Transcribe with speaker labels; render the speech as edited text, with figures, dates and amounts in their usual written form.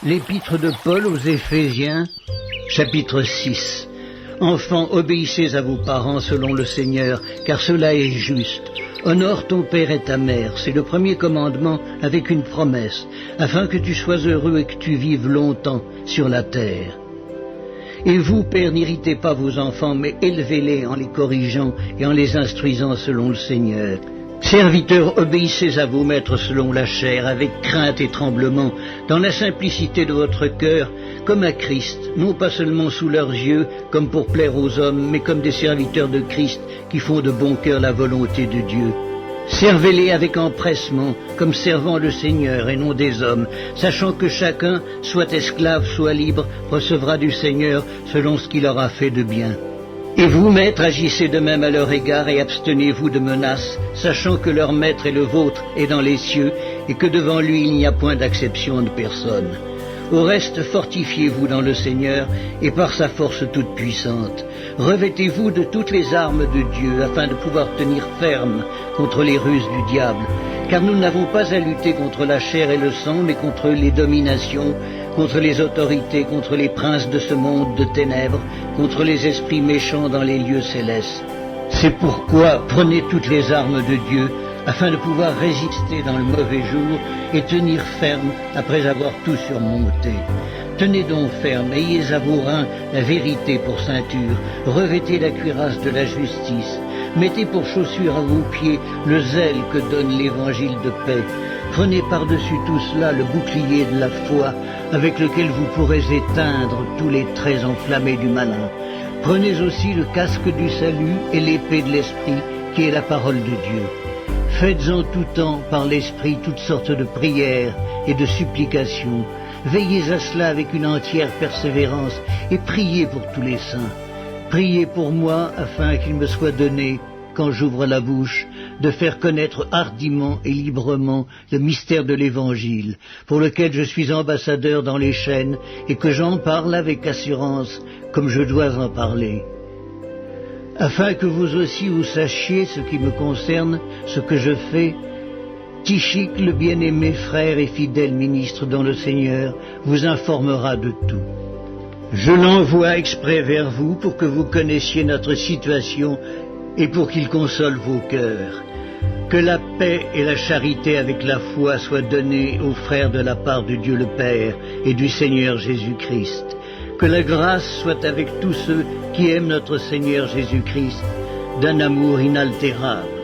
Speaker 1: L'épître de Paul aux Éphésiens, chapitre 6. Enfants, obéissez à vos parents selon le Seigneur, car cela est juste. Honore ton père et ta mère, c'est le premier commandement avec une promesse, afin que tu sois heureux et que tu vives longtemps sur la terre. Et vous, pères, n'irritez pas vos enfants, mais élevez-les en les corrigeant et en les instruisant selon le Seigneur. Serviteurs, obéissez à vos maîtres selon la chair, avec crainte et tremblement, dans la simplicité de votre cœur, comme à Christ, non pas seulement sous leurs yeux, comme pour plaire aux hommes, mais comme des serviteurs de Christ, qui font de bon cœur la volonté de Dieu. Servez-les avec empressement, comme servant le Seigneur et non des hommes, sachant que chacun, soit esclave, soit libre, recevra du Seigneur selon ce qu'il aura fait de bien. Et vous, maîtres, agissez de même à leur égard et abstenez-vous de menaces, sachant que leur maître et le vôtre est dans les cieux, et que devant lui il n'y a point d'acception de personne. Au reste, fortifiez-vous dans le Seigneur et par sa force toute puissante. Revêtez-vous de toutes les armes de Dieu, afin de pouvoir tenir ferme contre les ruses du diable. Car nous n'avons pas à lutter contre la chair et le sang, mais contre les dominations, contre les autorités, contre les princes de ce monde de ténèbres, contre les esprits méchants dans les lieux célestes. C'est pourquoi prenez toutes les armes de Dieu, afin de pouvoir résister dans le mauvais jour et tenir ferme après avoir tout surmonté. Tenez donc ferme, ayez à vos reins la vérité pour ceinture, revêtez la cuirasse de la justice, mettez pour chaussure à vos pieds le zèle que donne l'évangile de paix. Prenez par-dessus tout cela le bouclier de la foi, avec lequel vous pourrez éteindre tous les traits enflammés du malin. Prenez aussi le casque du salut et l'épée de l'esprit, qui est la parole de Dieu. Faites en tout temps par l'esprit toutes sortes de prières et de supplications. Veillez à cela avec une entière persévérance et priez pour tous les saints. Priez pour moi afin qu'il me soit donné, quand j'ouvre la bouche, de faire connaître hardiment et librement le mystère de l'Évangile, pour lequel je suis ambassadeur dans les chaînes, et que j'en parle avec assurance, comme je dois en parler. Afin que vous aussi vous sachiez ce qui me concerne, ce que je fais, Tychik, le bien-aimé frère et fidèle ministre dans le Seigneur, vous informera de tout. Je l'envoie exprès vers vous pour que vous connaissiez notre situation et pour qu'il console vos cœurs. Que la paix et la charité avec la foi soient données aux frères de la part de Dieu le Père et du Seigneur Jésus-Christ. Que la grâce soit avec tous ceux qui aiment notre Seigneur Jésus-Christ d'un amour inaltérable.